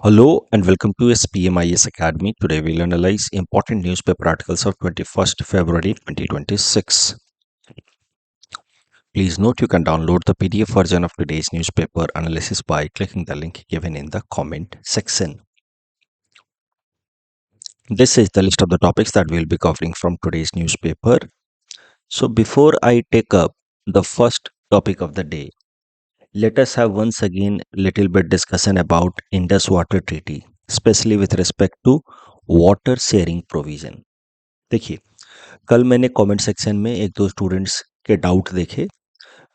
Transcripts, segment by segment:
Hello and welcome to SPMIS Academy. Today we'll analyze important newspaper articles of 21st February 2026. Please note you can download the PDF version of today's newspaper analysis by clicking the link given in the comment section. This is the list of the topics that we'll be covering from today's newspaper. So before I take up the first topic of the day, let us have once again little bit discussion about Indus Water Treaty, especially with respect to water sharing provision. देखिए, कल मैंने comment section में एक दो students के doubt देखे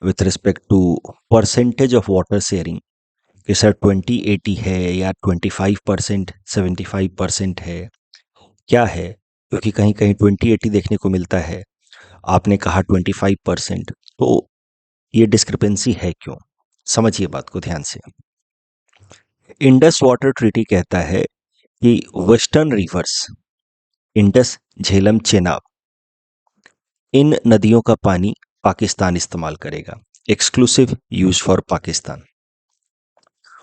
with respect to percentage of water sharing कि sir 20-80 है या 25% 75% है, क्या है? क्योंकि कहीं कहीं 20-80 देखने को मिलता है, आपने कहा 25%, तो ये डिस्क्रिपेंसी है क्यों? समझिए बात को ध्यान से। इंडस वाटर ट्रीटी कहता है कि western rivers Indus, Jhelum, Chenab, इन नदियों का पानी पाकिस्तान इस्तेमाल करेगा, एक्सक्लूसिव यूज फॉर पाकिस्तान।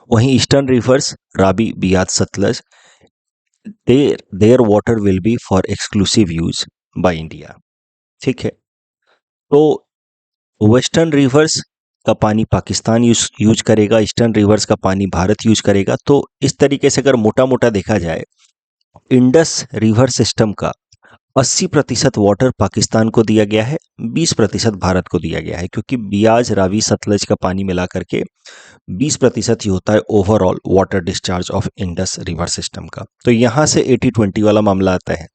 वहीं eastern rivers Ravi, Beas, Sutlej, their water will be for exclusive use by India. ठीक है, तो वेस्टर्न रिवर्स का पानी पाकिस्तान यूज करेगा, ईस्टर्न रिवर्स का पानी भारत यूज करेगा। तो इस तरीके से अगर मोटा मोटा देखा जाए, इंडस रिवर सिस्टम का 80% वाटर पाकिस्तान को दिया गया है, 20% भारत को दिया गया है, क्योंकि बियाज, रावी, सतलज का पानी मिला करके 20% ही होता है overall water discharge of Indus river system का। तो यहां से 80-20 वाला मामला आता है।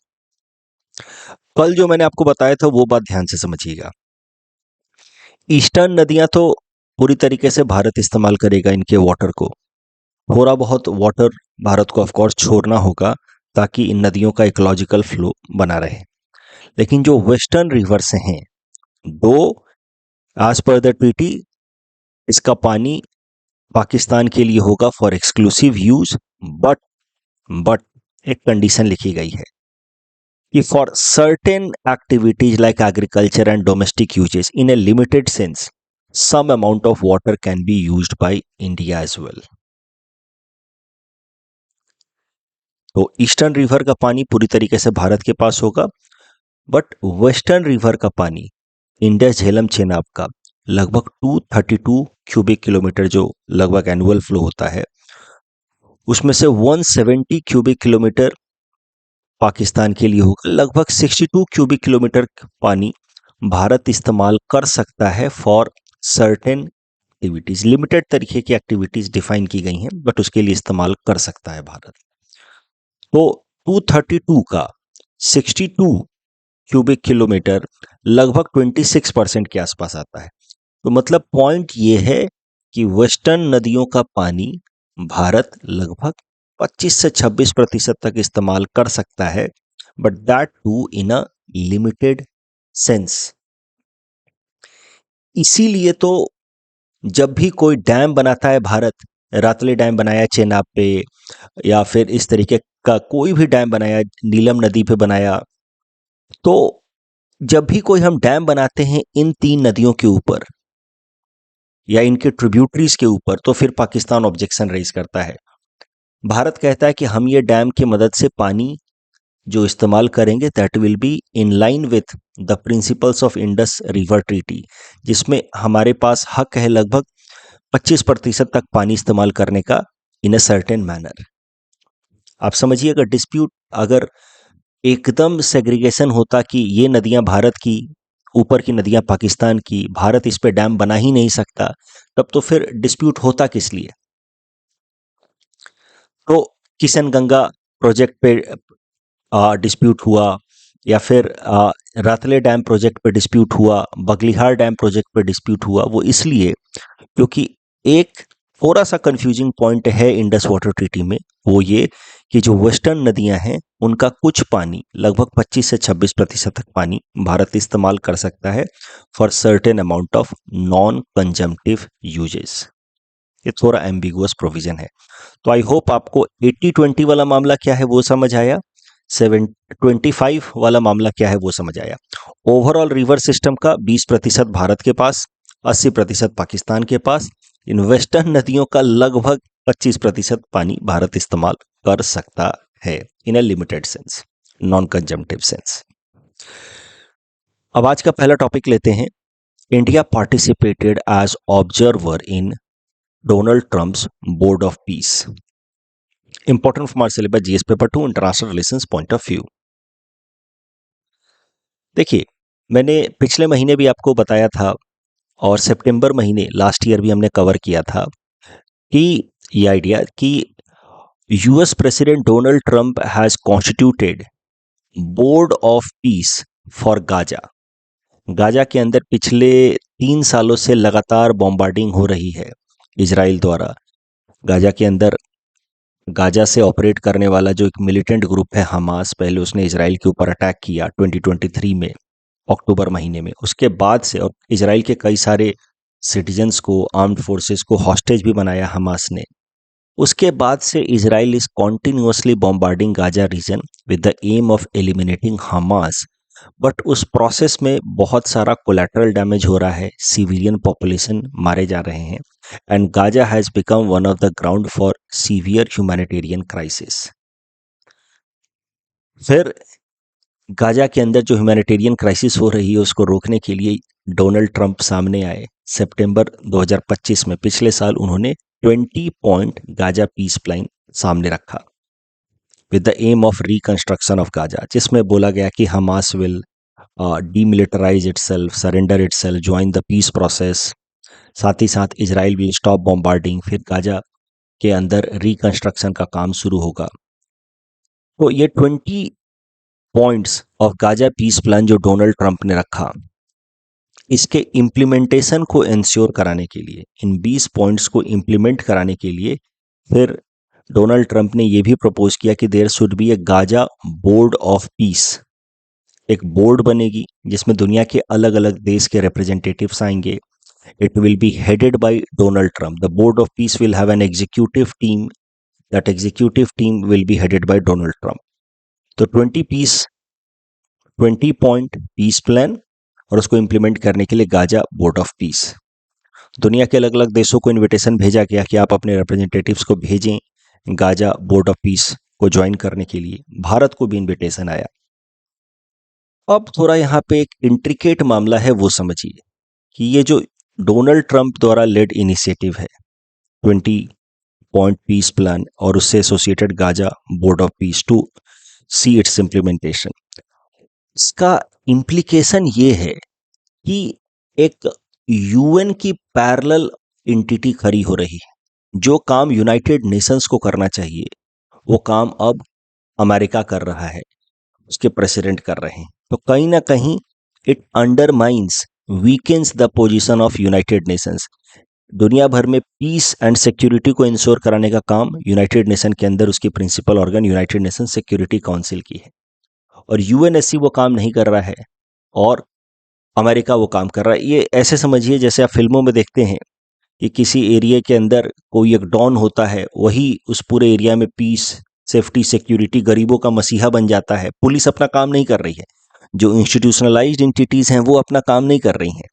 कल जो मैंने आपको बताया था वो बात ध्यान से समझिएगा। ईस्टर्न नदियां तो पूरी तरीके से भारत इस्तेमाल करेगा इनके वाटर को, थोड़ा बहुत वाटर भारत को ऑफकोर्स छोड़ना होगा ताकि इन नदियों का इकोलॉजिकल फ्लो बना रहे। लेकिन जो वेस्टर्न रिवर्स हैं, दो एज पर द ट्रीटी इसका पानी पाकिस्तान के लिए होगा फॉर एक्सक्लूसिव यूज, बट एक कंडीशन लिखी गई है कि for certain activities like agriculture and domestic uses in a limited sense some amount of water can be used by India as well. तो ईस्टर्न रिवर का पानी पूरी तरीके से भारत के पास होगा, बट वेस्टर्न रिवर का पानी इंडस, झेलम, चेनाब का लगभग 232 क्यूबिक किलोमीटर जो लगभग एनुअल फ्लो होता है, उसमें से 170 क्यूबिक किलोमीटर पाकिस्तान के लिए होगा। लगभग 62 क्यूबिक किलोमीटर पानी भारत इस्तेमाल कर सकता है फॉर सर्टेन एक्टिविटीज। लिमिटेड तरीके की एक्टिविटीज डिफाइन की गई हैं, बट उसके लिए इस्तेमाल कर सकता है भारत। तो 232 का 62 क्यूबिक किलोमीटर लगभग 26% के आसपास आता है। तो मतलब पॉइंट ये है कि वेस्टर्न नदियों का पानी भारत लगभग 25 से 26% तक इस्तेमाल कर सकता है, but that too in a limited sense. इसीलिए तो जब भी कोई डैम बनाता है भारत, रातले डैम बनाया चेनाब पे, या फिर इस तरीके का कोई भी डैम बनाया, नीलम नदी पे बनाया, तो जब भी कोई हम डैम बनाते हैं इन तीन नदियों के ऊपर या इनके ट्रिब्यूटरीज के ऊपर, तो फिर पाकिस्तान ऑब्जेक्शन रेज करता है। भारत कहता है कि हम ये डैम की मदद से पानी जो इस्तेमाल करेंगे that will be in line with the principles of Indus river treaty, जिसमें हमारे पास हक है लगभग 25% तक पानी इस्तेमाल करने का इन अ सर्टेन मैनर। आप समझिए, अगर डिस्प्यूट, अगर एकदम सेग्रीगेशन होता कि ये नदियां भारत की, ऊपर की नदियां पाकिस्तान की, भारत इस पे डैम बना ही नहीं सकता, तब तो फिर डिस्प्यूट होता किस लिए? तो किशन गंगा प्रोजेक्ट पे डिस्प्यूट हुआ, या फिर रातले डैम प्रोजेक्ट पे डिस्प्यूट हुआ, बगलिहार डैम प्रोजेक्ट पे डिस्प्यूट हुआ, वो इसलिए क्योंकि एक थोड़ा सा कंफ्यूजिंग पॉइंट है इंडस वाटर ट्रीटी में, वो ये कि जो वेस्टर्न नदियां हैं उनका कुछ पानी, लगभग 25 से 26% तक पानी भारत इस्तेमाल कर सकता है for certain amount of non consumptive uses. ये थोड़ा एम्बिगुअस प्रोविजन है। तो आई होप आपको 80-20 वाला मामला क्या है वो समझ आया, 725 वाला मामला क्या है वो समझ आया। ओवरऑल रिवर सिस्टम का 20% भारत के पास, 80% पाकिस्तान के पास। इन वेस्टर्न नदियों का लगभग 25% पानी भारत इस्तेमाल कर सकता है in a limited sense, non consumptive sense. अब आज का पहला टॉपिक लेते हैं। India participated as observer in Donald Trump's board of peace. Important from our syllabus GS paper 2 international relations point of view. देखिए, मैंने पिछले महीने भी आपको बताया था और सितंबर महीने लास्ट ईयर भी हमने कवर किया था कि ये आइडिया कि US president Donald Trump has constituted board of piece for Gaza. Gaza के अंदर पिछले 3 सालों से लगातार बॉम्बार्डिंग हो रही है इजराइल द्वारा। गाजा के अंदर गाजा से ऑपरेट करने वाला जो एक मिलिटेंट ग्रुप है हमास, पहले उसने इजराइल के ऊपर अटैक किया 2023 में अक्टूबर महीने में। उसके बाद से और इजराइल के कई सारे सिटीजन्स को, आर्म्ड फोर्सेस को हॉस्टेज भी बनाया हमास ने। उसके बाद से Israel is continuously bombarding Gaza region with the aim of eliminating Hamas. But उस प्रोसेस में बहुत सारा कोलैटरल डैमेज हो रहा है, सिविलियन पॉपुलेशन मारे जा रहे हैं, and Gaza has become one of the ground for severe humanitarian crisis. फिर गाजा के अंदर जो ह्यूमैनिटेरियन क्राइसिस हो रही है उसको रोकने के लिए डोनाल्ड ट्रंप सामने आए। सितंबर 2025 में, पिछले साल, उन्होंने 20 पॉइंट गाजा पीस प्लान सामने रखा with the aim of reconstruction of Gaza, जिसमें बोला गया कि Hamas will demilitarize itself, surrender itself, join the peace process. साथ ही साथ इजराइल विल स्टॉप बॉम्बार्डिंग, फिर गाजा के अंदर रिकंस्ट्रक्शन का काम शुरू होगा। तो ये 20 points of Gaza peace plan जो डोनाल्ड ट्रंप ने रखा, इसके इम्प्लीमेंटेशन को इंश्योर कराने के लिए, इन 20 पॉइंट्स को इम्प्लीमेंट कराने के लिए, फिर डोनाल्ड ट्रंप ने यह भी प्रपोज किया कि there should be a Gaza board of peace. एक बोर्ड बनेगी जिसमें दुनिया के अलग अलग देश के रिप्रेजेंटेटिव्स आएंगे। It will be headed by Donald Trump. The board of piece will have an executive team. That executive team will be headed by Donald Trump. तो 20 पॉइंट पीस प्लान और उसको इंप्लीमेंट करने के लिए गाजा बोर्ड ऑफ पीस। दुनिया के अलग अलग देशों को इनविटेशन भेजा गया कि आप अपने रिप्रेजेंटेटिव्स को भेजें गाजा बोर्ड ऑफ पीस को ज्वाइन करने के लिए। भारत को भी इनविटेशन आया। अब थोड़ा यहाँ पे एक इंट्रिकेट मामला है, वो समझिए कि ये जो डोनाल्ड ट्रंप द्वारा लेड इनिशिएटिव है 20 पॉइंट पीस प्लान और उससे associated Gaza board of peace to see its implementation, इसका इम्प्लीकेशन ये है कि एक यूएन की पैरेलल एंटिटी खड़ी हो रही है। जो काम यूनाइटेड नेशंस को करना चाहिए वो काम अब अमेरिका कर रहा है, उसके प्रेसिडेंट कर रहे हैं। तो कहीं ना कहीं it undermines, weakens the position of United Nations. दुनिया भर में पीस एंड सिक्योरिटी को इंश्योर कराने का काम यूनाइटेड नेशन के अंदर उसकी principal organ United Nation Security Council की है, और यूएनएससी वो काम नहीं कर रहा है और अमेरिका वो काम कर रहा है। ये ऐसे समझिए जैसे आप फिल्मों में देखते हैं कि किसी एरिया के अंदर कोई एक डॉन होता है, वही उस पूरे एरिया में पीस, सेफ्टी, सिक्योरिटी, गरीबों का मसीहा बन जाता है। पुलिस अपना काम नहीं कर रही है, जो इंस्टीट्यूशनलाइज्ड एंटिटीज हैं वो अपना काम नहीं कर रही हैं,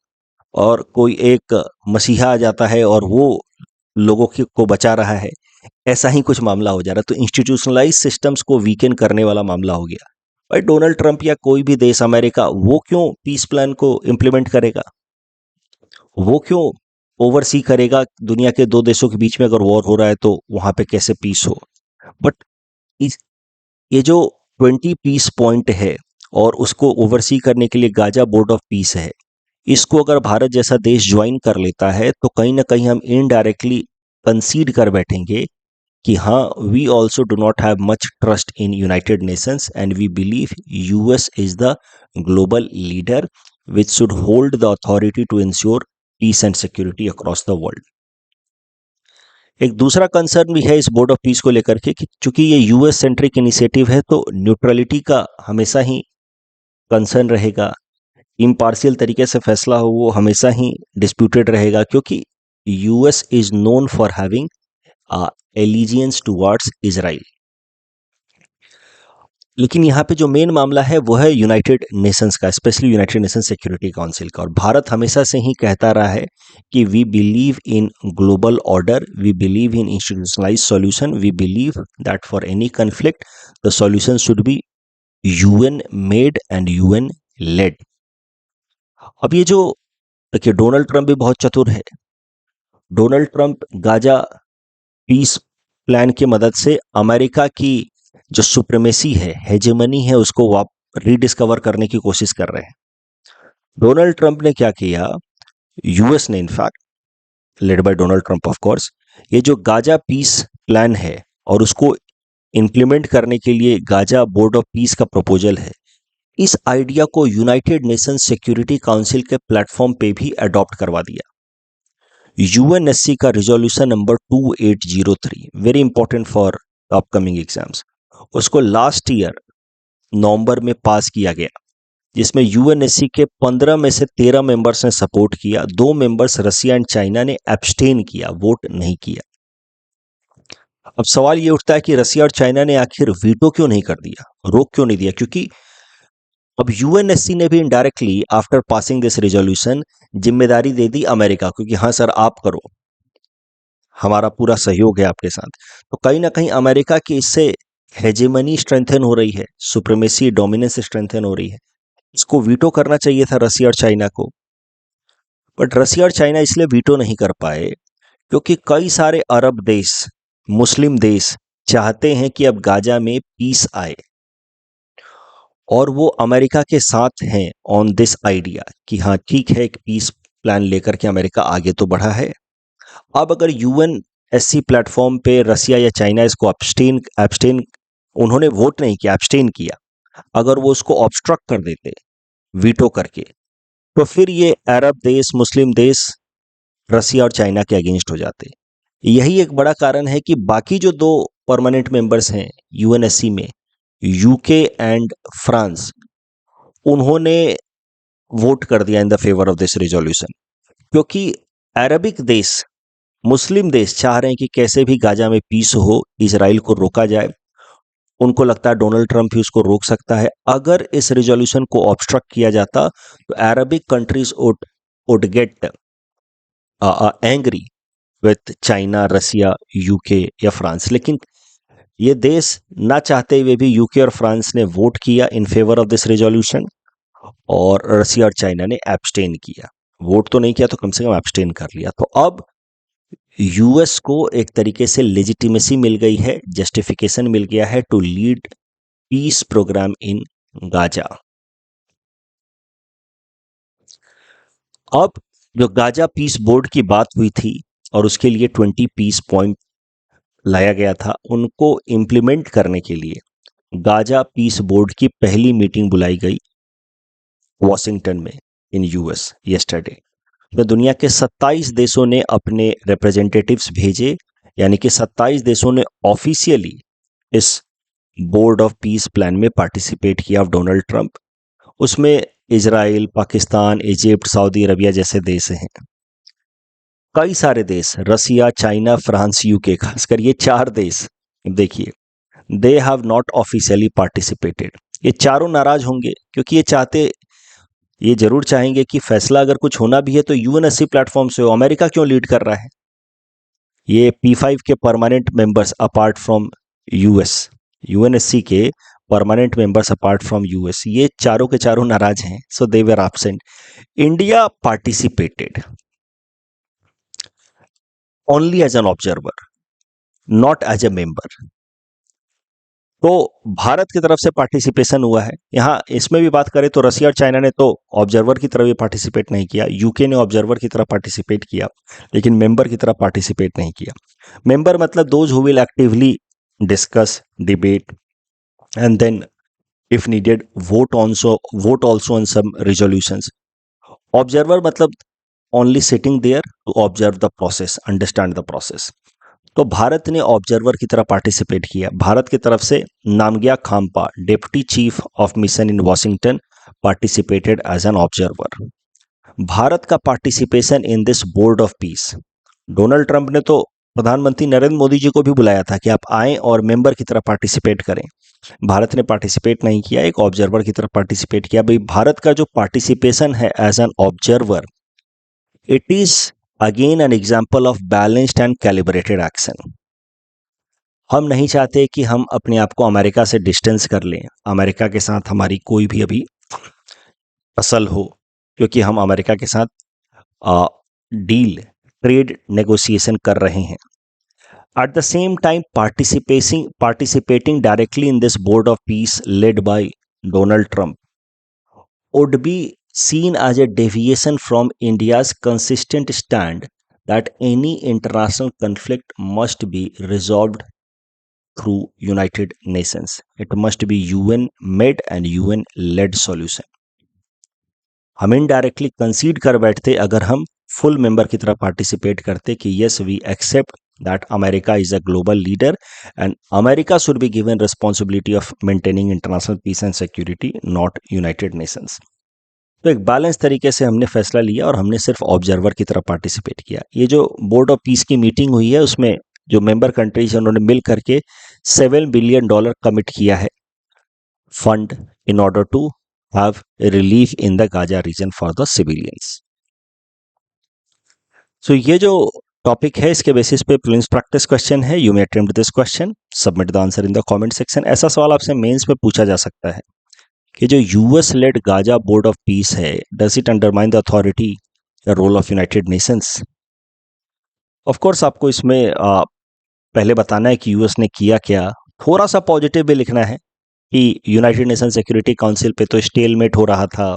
और कोई एक मसीहा आ जाता है और वो लोगों को बचा रहा है। ऐसा ही कुछ मामला हो जा रहा है। तो इंस्टीट्यूशनलाइज सिस्टम्स को वीकेन करने वाला मामला हो गया। भाई डोनाल्ड ट्रंप या कोई भी देश, अमेरिका, वो क्यों पीस प्लान को इम्प्लीमेंट करेगा? वो क्यों ओवरसी करेगा? दुनिया के दो देशों के बीच में अगर वॉर हो रहा है तो वहां पे कैसे पीस हो? बट इस ये जो 20 पीस पॉइंट है और उसको ओवरसी करने के लिए गाजा बोर्ड ऑफ पीस है, इसको अगर भारत जैसा देश ज्वाइन कर लेता है तो कहीं ना कहीं हम इनडायरेक्टली कंसीड कर बैठेंगे कि हाँ, we also do not have much trust in United Nations and we believe US is the global leader which should hold the authority to ensure peace and security across the world. एक दूसरा concern भी है इस board of piece को लेकर के कि चूंकि ये यूएस सेंट्रिक इनिशिएटिव है तो न्यूट्रलिटी का हमेशा ही कंसर्न रहेगा। इम्पार्शियल तरीके से फैसला हो वो हमेशा ही डिस्प्यूटेड रहेगा, क्योंकि US is known for having allegiance towards Israel. लेकिन यहाँ पे जो मेन मामला है वो है यूनाइटेड नेशंस का, specially United Nations security council का। और भारत हमेशा से ही कहता रहा है कि we believe in global order, we believe in institutionalize solution, we believe that for any conflict the solution should be UN made and UN led. अब ये जो, देखिए डोनाल्ड ट्रंप भी बहुत चतुर है। Donald Trump Gaza peace plan की मदद से अमेरिका की जो सुप्रीमेसी है, हेजेमनी है, उसको रीडिस्कवर करने की कोशिश कर रहे हैं। डोनाल्ड ट्रंप ने क्या किया, यूएस ने in fact led by Donald Trump of course, ये जो गाजा पीस प्लान है और उसको इंप्लीमेंट करने के लिए गाजा बोर्ड ऑफ पीस का प्रपोजल है, इस आइडिया को यूनाइटेड नेशंस सिक्योरिटी काउंसिल के प्लेटफॉर्म पे भी अडॉप्ट करवा दिया। यूएनएससी का resolution number 2803, very important for upcoming exams, उसको लास्ट ईयर नवंबर में पास किया गया, जिसमें यूएनएससी के 15 में से 13 मेंबर्स ने सपोर्ट किया, 2 मेंबर्स रसिया एंड चाइना ने एब्सटेन किया, वोट नहीं किया। अब सवाल ये उठता है कि रसिया और चाइना ने आखिर वीटो क्यों नहीं कर दिया, रोक क्यों नहीं दिया? क्योंकि अब यूएनएससी ने भी indirectly after passing this resolution जिम्मेदारी दे दी अमेरिका को कि हाँ सर आप करो, हमारा पूरा सहयोग है आपके साथ। तो कहीं ना कहीं अमेरिका की इससे हेजेमनी स्ट्रेंथन हो रही है, सुप्रीमेसी डोमिनेंस स्ट्रेंथन हो रही है। इसको वीटो करना चाहिए था रसिया और चाइना को, बट रसिया और चाइना इसलिए वीटो नहीं कर पाए क्योंकि कई सारे अरब देश, मुस्लिम देश चाहते हैं कि अब गाजा में पीस आए, और वो अमेरिका के साथ हैं ऑन दिस आइडिया कि हाँ ठीक है, एक पीस प्लान लेकर के अमेरिका आगे तो बढ़ा है। अब अगर यूएनएससी प्लेटफॉर्म पे रसिया या चाइना इसको एब्सटेन उन्होंने वोट नहीं किया, एब्सटेन किया, अगर वो उसको ऑब्स्ट्रक्ट कर देते वीटो करके, तो फिर ये अरब देश, मुस्लिम देश रसिया और चाइना के अगेंस्ट हो जाते। यही एक बड़ा कारण है कि बाकी जो 2 परमानेंट मेंबर्स हैं यूएनएससी में, यूके एंड फ्रांस, उन्होंने वोट कर दिया in the favour of this resolution, क्योंकि अरबिक देश, मुस्लिम देश चाह रहे हैं कि कैसे भी गाजा में पीस हो, इजराइल को रोका जाए। उनको लगता है डोनाल्ड ट्रंप ही उसको रोक सकता है। अगर इस रिजोल्यूशन को ऑब्स्ट्रक्ट किया जाता तो Arabic countries would get angry with China, Russia, UK या फ्रांस। लेकिन ये देश ना चाहते हुए भी यूके और फ्रांस ने वोट किया in favour of this resolution, और रसिया और चाइना ने एब्सटेन किया। वोट तो नहीं किया तो कम से कम एब्सटेन कर लिया। तो अब यूएस को एक तरीके से लेजिटिमेसी मिल गई है, जस्टिफिकेशन मिल गया है to lead peace programme in Gaza. अब जो गाजा पीस बोर्ड की बात हुई थी और उसके लिए 20 पीस पॉइंट लाया गया था, उनको इम्प्लीमेंट करने के लिए गाजा पीस बोर्ड की पहली मीटिंग बुलाई गई वॉशिंगटन में इन यूएस यस्टरडे। तो दुनिया के 27 देशों ने अपने रिप्रेजेंटेटिव्स भेजे, यानी कि 27 देशों ने ऑफिशियली इस बोर्ड ऑफ पीस प्लान में पार्टिसिपेट किया ऑफ डोनाल्ड ट्रंप। उसमें Israel, Pakistan, Egypt, Saudi Arabia जैसे देश हैं। कई सारे देश, रसिया, चाइना, फ्रांस, यूके, खासकर ये 4 देश, देखिए they have not officially participated. ये चारों नाराज होंगे क्योंकि ये जरूर चाहेंगे कि फैसला अगर कुछ होना भी है तो यूएनएससी प्लेटफॉर्म से हो, अमेरिका क्यों लीड कर रहा है। ये P5 के permanent members apart from US, UNSC के permanent members apart from US, ये चारों के चारों नाराज हैं। So they were absent. India participated only as an observer, not as a member. तो भारत की तरफ से पार्टिसिपेशन हुआ है। यहाँ इसमें भी बात करें तो रसिया और चाइना ने तो ऑब्जर्वर की तरफ भी पार्टिसिपेट नहीं किया, यूके ने ऑब्जर्वर की तरफ पार्टिसिपेट किया, लेकिन मेंबर की तरफ पार्टिसिपेट नहीं किया। मेंबर मतलब those who will actively discuss, debate and then if needed vote also on some resolutions. Observer मतलब only sitting there to observe the process, understand the process. तो भारत ने ऑब्जर्वर की तरह पार्टिसिपेट किया। भारत की तरफ से Namgya Khampa, deputy chief of mission in Washington, participated as an observer. Bharat का participation in this board of peace, Donald Trump ने तो प्रधानमंत्री नरेंद्र मोदी जी को भी बुलाया था कि आप आएं और मेंबर की तरह पार्टिसिपेट करें। भारत ने पार्टिसिपेट नहीं किया, एक ऑब्जर्वर की तरह पार्टिसिपेट किया। भाई भारत का जो पार्टिसिपेशन है as an observer, it is again an example of balanced and calibrated action. हम नहीं चाहते कि हम अपने आप को अमेरिका से डिस्टेंस कर लें, अमेरिका के साथ हमारी कोई भी अभी असल हो, क्योंकि हम अमेरिका के साथ डील, ट्रेड नेगोशिएशन कर रहे हैं। At the same time, participating directly in this board of peace led by Donald Trump would be seen as a deviation from India's consistent stand that any international conflict must be resolved through United Nations. It must be UN made and UN led solution. हम indirectly कंसीड कर बैठते अगर हम full member की तरह participate करते कि yes we accept that America is a global leader and America should be given responsibility of maintaining international peace and security, not United Nations. तो एक बैलेंस तरीके से हमने फैसला लिया और हमने सिर्फ ऑब्जर्वर की तरह पार्टिसिपेट किया। ये जो बोर्ड ऑफ पीस की मीटिंग हुई है उसमें जो मेंबर कंट्रीज हैं उन्होंने मिल करके $7 बिलियन कमिट किया है fund in order to have relief in the Gaza region for the civilians. So ये जो टॉपिक है इसके बेसिस पे प्रीलिम्स प्रैक्टिस क्वेश्चन है। You may attempt this question, submit the answer in the comment section. ऐसा सवाल आपसे mains में पूछा जा सकता है कि जो US led Gaza board of peace है, does it undermine the authority the role of United Nations? Of course आपको इसमें पहले बताना है कि यूएस ने किया क्या, थोड़ा सा पॉजिटिव भी लिखना है कि यूनाइटेड नेशन सिक्योरिटी काउंसिल पे तो स्टेलमेट हो रहा था,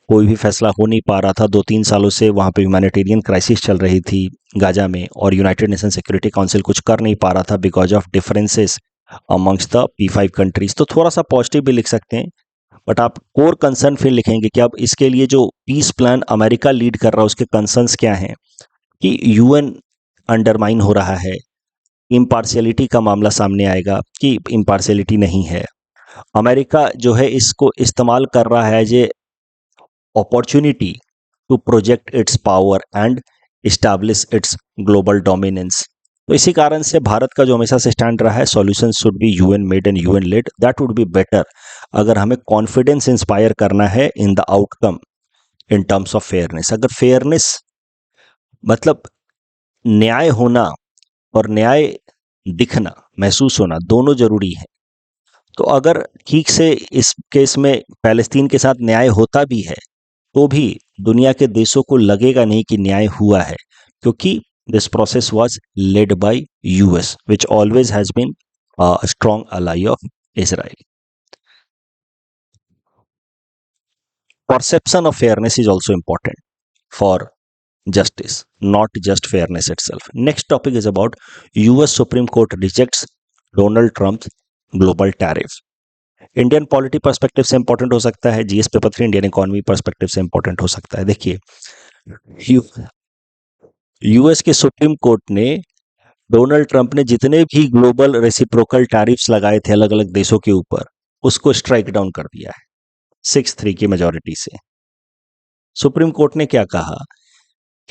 कोई भी फैसला हो नहीं पा रहा था। 2-3 सालों से वहाँ पे ह्यूमैनिटेरियन क्राइसिस चल रही थी गाजा में और यूनाइटेड नेशन सिक्योरिटी काउंसिल कुछ कर नहीं पा रहा था because of differences amongst the P5 countries. तो थोड़ा सा पॉजिटिव भी लिख सकते हैं, बट आप कोर कंसर्न फिर लिखेंगे कि अब इसके लिए जो पीस प्लान अमेरिका लीड कर रहा है उसके कंसर्न्स क्या हैं, कि यूएन अंडरमाइन हो रहा है, इम्पार्शियलिटी का मामला सामने आएगा कि इम्पार्शियलिटी नहीं है, अमेरिका जो है इसको इस्तेमाल कर रहा है as a opportunity to project its power and establish its global dominance। तो इसी कारण से भारत का जो हमेशा से स्टैंड रहा है solution should be UN made and UN led, that would be better अगर हमें कॉन्फिडेंस इंस्पायर करना है in the outcome in terms of fairness. अगर फेयरनेस मतलब न्याय होना और न्याय दिखना, महसूस होना, दोनों जरूरी है। तो अगर ठीक से इस केस में पैलेस्तीन के साथ न्याय होता भी है तो भी दुनिया के देशों को लगेगा नहीं कि न्याय हुआ है, क्योंकि this process was led by US which always has been a strong ally of Israel. Perception of fairness is also important for justice, not just fairness itself. Next topic is about US Supreme Court rejects Donald Trump's global tariff. Indian polity perspective से important हो सकता है, GS paper 3 Indian economy perspective से important हो सकता है। देखिए US के सुप्रीम कोर्ट ने डोनाल्ड ट्रंप ने जितने भी ग्लोबल रेसिप्रोकल टैरिफ्स लगाए थे अलग अलग देशों के ऊपर, उसको स्ट्राइक डाउन कर दिया है 6-3 की मेजॉरिटी से। सुप्रीम कोर्ट ने क्या कहा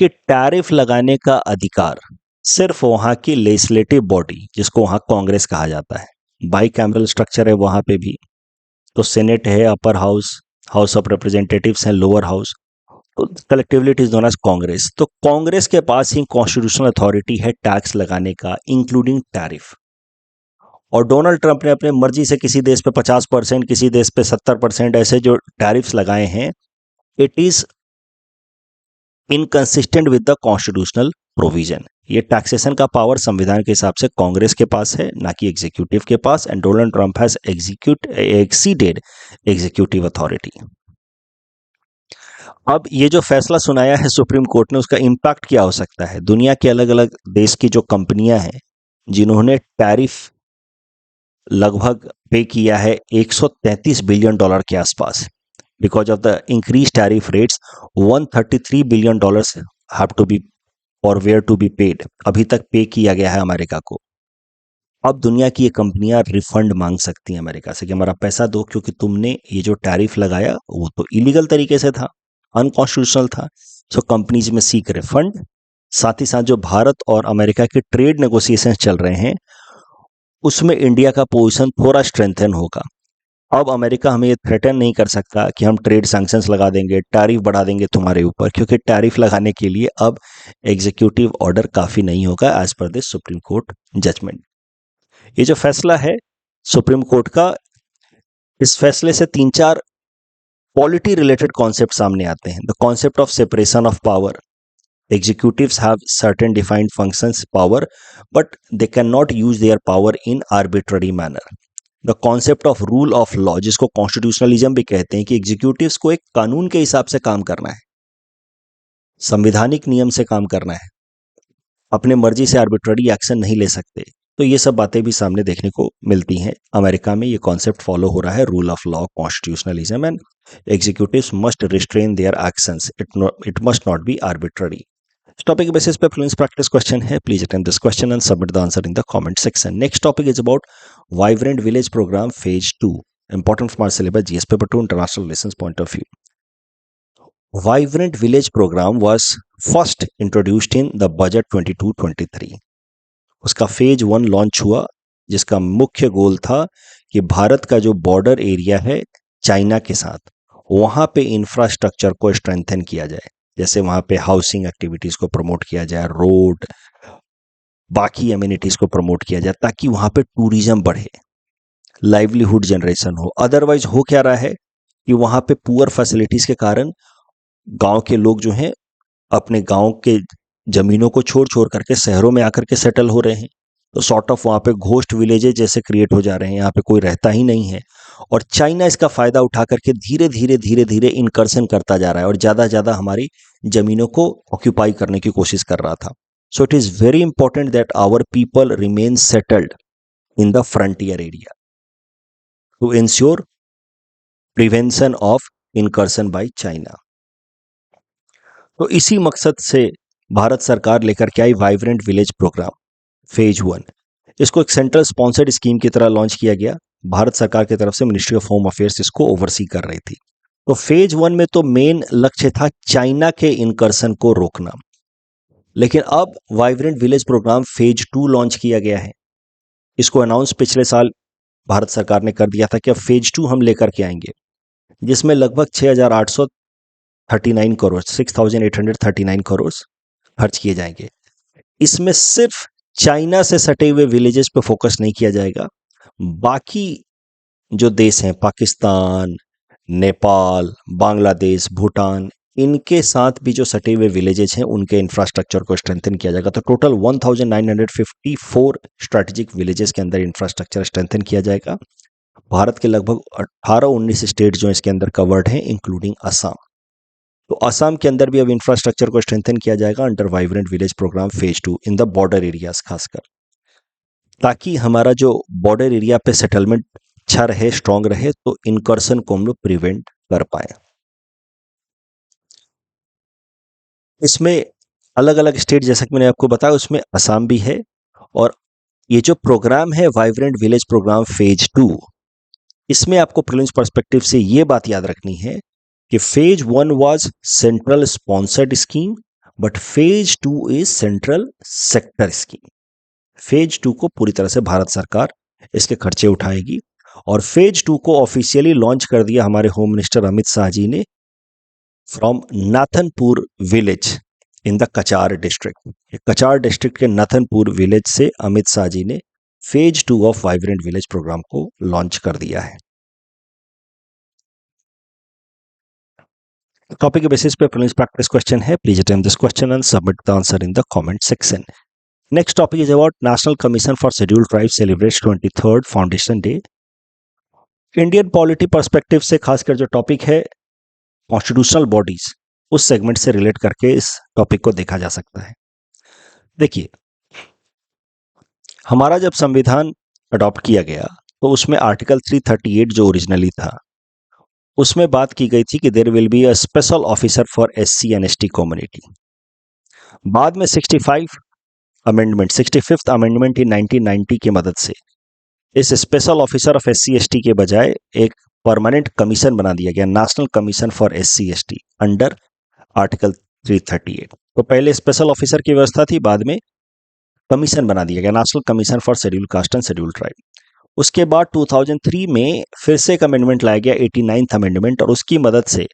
कि टैरिफ लगाने का अधिकार सिर्फ वहां की लेजिस्लेटिव बॉडी, जिसको वहां कांग्रेस कहा जाता है, बाई कैमरल स्ट्रक्चर है वहां पे भी, तो सेनेट है, upper house, house of representatives है, लोअर हाउस, तो collectively it is known as Congress. तो कांग्रेस के पास ही कॉन्स्टिट्यूशनल अथॉरिटी है टैक्स लगाने का, इंक्लूडिंग टैरिफ। और डोनाल्ड ट्रंप ने अपने मर्जी से किसी देश पे 50%, किसी देश पे 70% ऐसे जो टैरिफ्स लगाए हैं, it is inconsistent with the constitutional provision. ये टैक्सेशन का पावर संविधान के हिसाब से कांग्रेस के पास है, ना कि एग्जीक्यूटिव के पास, and Donald Trump has exceeded executive authority. अब ये जो फैसला सुनाया है सुप्रीम कोर्ट ने, उसका इम्पैक्ट क्या हो सकता है? दुनिया के अलग अलग देश की जो कंपनियां हैं जिन्होंने टैरिफ लगभग पे किया है $133 बिलियन के आसपास, because of the increase tariff rates, $133 billion have to be और वेयर टू बी पेड, अभी तक पे किया गया है अमेरिका को। अब दुनिया की ये कंपनियां रिफंड मांग सकती हैं अमेरिका से कि हमारा पैसा दो, क्योंकि तुमने ये जो टैरिफ लगाया वो तो इलीगल तरीके से था, अनकॉन्स्टिट्यूशनल था। सो कंपनीज में सीक रिफंड साथ ही साथ जो भारत और अमेरिका के ट्रेड नेगोशिएशंस चल रहे हैं उसमें इंडिया का पोजीशन थोड़ा स्ट्रेंथन होगा। अब अमेरिका हमें ये थ्रेटन नहीं कर सकता कि हम ट्रेड सैंक्शंस लगा देंगे, टैरिफ बढ़ा देंगे तुम्हारे ऊपर, क्योंकि टैरिफ लगाने के लिए अब एग्जीक्यूटिव ऑर्डर काफी नहीं होगा as per this supreme court judgement. ये जो फैसला है सुप्रीम कोर्ट का, इस फैसले से 3-4 पॉलिटी रिलेटेड कॉन्सेप्ट सामने आते हैं। The concept of separation of power, executives have certain defined functions power but they cannot use their power in arbitrary manner. The concept of rule of law, जिसको constitutionalism भी कहते हैं, कि executives को एक कानून के हिसाब से काम करना है, संवैधानिक नियम से काम करना है, अपने मर्जी से आर्बिट्ररी एक्शन नहीं ले सकते। तो ये सब बातें भी सामने देखने को मिलती हैं। अमेरिका में ये कॉन्सेप्ट फॉलो हो रहा है, rule of law, constitutionalism, and executives must restrain their actions, it must not be arbitrary. Topic basis पे फ्लुएंस प्रैक्टिस क्वेश्चन है। Please attempt this question and submit the answer in the comment section. Next topic is about vibrant village programme phase 2, important from our syllabus GS paper 2 international relations point of view. Vibrant village programme was first introduced in the budget 22-23। उसका phase 1 launch हुआ, जिसका मुख्य गोल था कि भारत का जो border area है China के साथ, वहां पे इंफ्रास्ट्रक्चर को स्ट्रेंथन किया जाए, जैसे वहां पे हाउसिंग एक्टिविटीज को प्रमोट किया जाए, रोड, बाकी एमिनिटीज को प्रमोट किया जाए, ताकि वहां पे टूरिज्म बढ़े, लाइवलीहुड जनरेशन हो। अदरवाइज हो क्या रहा है कि वहां पे पुअर फैसिलिटीज के कारण गांव के लोग जो हैं अपने गांव के जमीनों को छोड़ छोड़ करके शहरों में आकर के सेटल हो रहे हैं। तो सॉर्ट ऑफ वहां पे घोस्ट विलेजेस जैसे क्रिएट हो जा रहे हैं, यहाँ पे कोई रहता ही नहीं है। और चाइना इसका फायदा उठा करके धीरे धीरे इनकर्सन करता जा रहा है और ज्यादा हमारी जमीनों को ऑक्यूपाई करने की कोशिश कर रहा था। So it is very important that our people remain settled in the frontier area to ensure prevention of incursion by China. तो इसी मकसद से भारत सरकार लेकर के आई वाइब्रेंट विलेज प्रोग्राम फेज 1। इसको एक सेंट्रल स्पॉन्सर्ड स्कीम की तरह लॉन्च किया गया। भारत सरकार की तरफ से मिनिस्ट्री ऑफ होम अफेयर्स इसको ओवरसी कर रही थी। तो फेज 1 में तो मेन लक्ष्य था चाइना के इनकर्सन को रोकना, लेकिन अब vibrant village programme phase 2 launch किया गया है। इसको अनाउंस पिछले साल भारत सरकार ने कर दिया था कि अब फेज 2 हम लेकर के आएंगे, जिसमें लगभग 6,839 करोड़ 6,839 करोड़ खर्च किए जाएंगे। इसमें सिर्फ चाइना से सटे हुए विलेजेस पे फोकस नहीं किया जाएगा, बाकी जो देश हैं पाकिस्तान, नेपाल, बांग्लादेश, भूटान, इनके साथ भी जो सटे हुए विलेजेस हैं उनके इंफ्रास्ट्रक्चर को स्ट्रेंथन किया जाएगा। तो टोटल 1954 स्ट्रेटेजिक विलेजेस के अंदर इंफ्रास्ट्रक्चर स्ट्रेंथन किया जाएगा। भारत के लगभग 18-19 स्टेट जो इसके अंदर कवर्ड हैं, इंक्लूडिंग असम। तो असम के अंदर भी अब इंफ्रास्ट्रक्चर को स्ट्रेंथन किया जाएगा under vibrant village programme phase 2 in the border areas, खासकर ताकि हमारा जो बॉर्डर एरिया पे सेटलमेंट अच्छा रहे, स्ट्रांग रहे, तो इनकर्सन को हम लोग प्रिवेंट कर पाए। इसमें अलग अलग स्टेट, जैसा कि मैंने आपको बताया, उसमें असम भी है। और ये जो प्रोग्राम है वाइब्रेंट विलेज प्रोग्राम फेज 2, इसमें आपको प्रीलिम्स पर्सपेक्टिव से ये बात याद रखनी है कि phase 1 was central sponsored scheme, but phase 2 is central sector scheme. Phase 2 को पूरी तरह से भारत सरकार इसके खर्चे उठाएगी। और फेज 2 को ऑफिशियली लॉन्च कर दिया हमारे होम मिनिस्टर अमित शाह जी ने from Nathanpur village in the Cachar district. Cachar district के नाथनपुर विलेज से अमित शाह जी ने phase 2 of vibrant village programme को लॉन्च कर दिया है। टॉपिक के बेसिस पे प्रीलिम्स प्रैक्टिस क्वेश्चन है। Please attempt this question and submit the answer in the comment section. Next topic is about national commission for scheduled tribes celebrates 23rd foundation day. Indian polity perspective से खासकर जो topic है constitutional bodies, उस segment से relate करके इस topic को देखा जा सकता है। देखिए, हमारा जब संविधान अडॉप्ट किया गया तो उसमें आर्टिकल 338 जो ओरिजिनली था, उसमें बात की गई थी कि there will be a special officer for SC and ST community. बाद में 65th अमेंडमेंट इन 1990 की मदद से इस special officer of SC ST के बजाय एक परमानेंट कमीशन बना दिया गया, national commission for SC ST, under article 338। तो पहले स्पेशल ऑफिसर की व्यवस्था थी, बाद में कमीशन बना दिया गया, national commission for schedule caste and schedule tribe. उसके बाद 2003 में फिर से एक अमेंडमेंट लाया गया, 89th अमेंडमेंट, और उसकी मदद से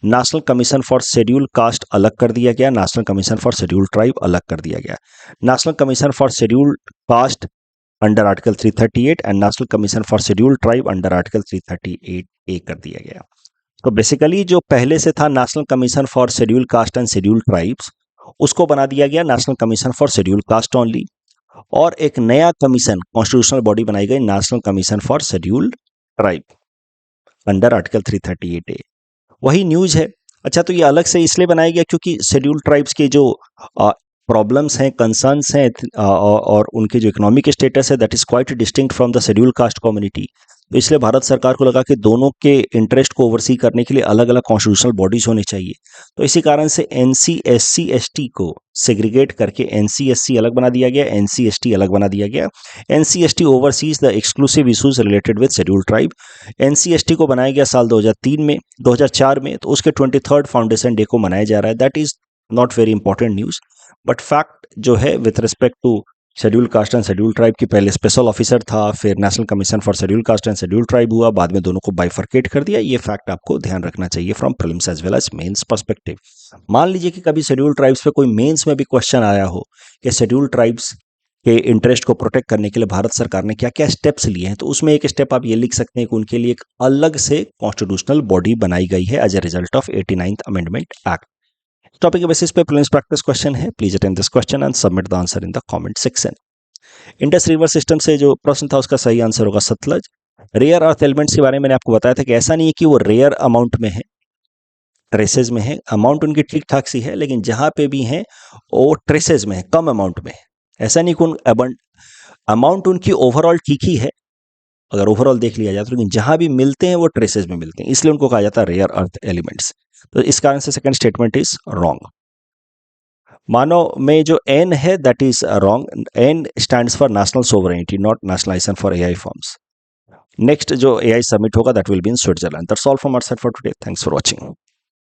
national commission for schedule cast अलग कर दिया गया, national commission for schedule tribe अलग कर दिया गया। National commission for schedule cast under article 338 and national commission for schedule tribe under article 338 ए कर दिया गया। तो बेसिकली जो पहले से था national commission for schedule caste and schedule tribes, उसको बना दिया गया national commission for schedule cast only, और एक नया कमीशन कॉन्स्टिट्यूशनल बॉडी बनाई गई, national commission for schedule tribe under article 338 ए। वही न्यूज है। अच्छा, तो ये अलग से इसलिए बनाया गया क्योंकि शेड्यूल ट्राइब्स के जो प्रॉब्लम्स हैं, कंसर्न्स हैं, और उनके जो इकोनॉमिक स्टेटस है, that is quite distinct from the schedule caste community. तो इसलिए भारत सरकार को लगा कि दोनों के इंटरेस्ट को ओवरसी करने के लिए अलग अलग कॉन्स्टिट्यूशनल बॉडीज होनी चाहिए। तो इसी कारण से एनसी एससी एसटी को सेग्रीगेट करके एनसी एससी अलग बना दिया गया, एनसी एसटी अलग बना दिया गया। NC ST overseas the exclusive issues related with schedule tribe. NC ST को बनाया गया साल 2004 में, तो उसके 23rd फाउंडेशन डे को मनाया जा रहा है। That is not very important news, but fact जो है with respect to schedule caste and schedule tribe की, पहले स्पेशल ऑफिसर था, फिर national commission for schedule caste and schedule tribe हुआ, बाद में दोनों को बाइफर्केट कर दिया। ये फैक्ट आपको ध्यान रखना चाहिए from prelims as well as mains perspective. मान लीजिए कि कभी शेड्यूल ट्राइब्स पे कोई मेंस में भी क्वेश्चन आया हो कि शेड्यूल ट्राइब्स के इंटरेस्ट को प्रोटेक्ट करने के लिए भारत सरकार ने क्या क्या स्टेप्स लिए हैं, तो उसमें एक स्टेप आप ये लिख सकते हैं कि उनके लिए एक अलग से कॉन्स्टिट्यूशनल बॉडी बनाई गई है as a result of 89th amendment act. Topic के बेसिस पे प्रीलिम्स प्रैक्टिस क्वेश्चन है। Please attend this question and submit the answer in the comment section. Indus river system से जो प्रश्न था उसका सही आंसर होगा सतलज। रेयर अर्थ एलिमेंट्स के बारे में मैंने आपको बताया था कि ऐसा नहीं है कि वो रेयर अमाउंट में है, ट्रेसेस में है, अमाउंट उनकी ठीक ठाक सी है, लेकिन जहां पे भी है वो ट्रेसेस में है, कम अमाउंट में है। ऐसा नहीं कि अमाउंट उनकी ओवरऑल ठीक ही है अगर ओवरऑल देख लिया जाए तो, लेकिन जहां भी मिलते हैं वो ट्रेसेस में मिलते हैं, इसलिए उनको कहा जाता है रेयर अर्थ एलिमेंट्स। तो इस कारण से second statement is wrong. MANAV में जो एन है that is wrong. N stands for national sovereignty, not nationalization for AI forms. Next जो एआई सबमिट होगा that will be in Switzerland. That's all from our side for today. Thanks for watching.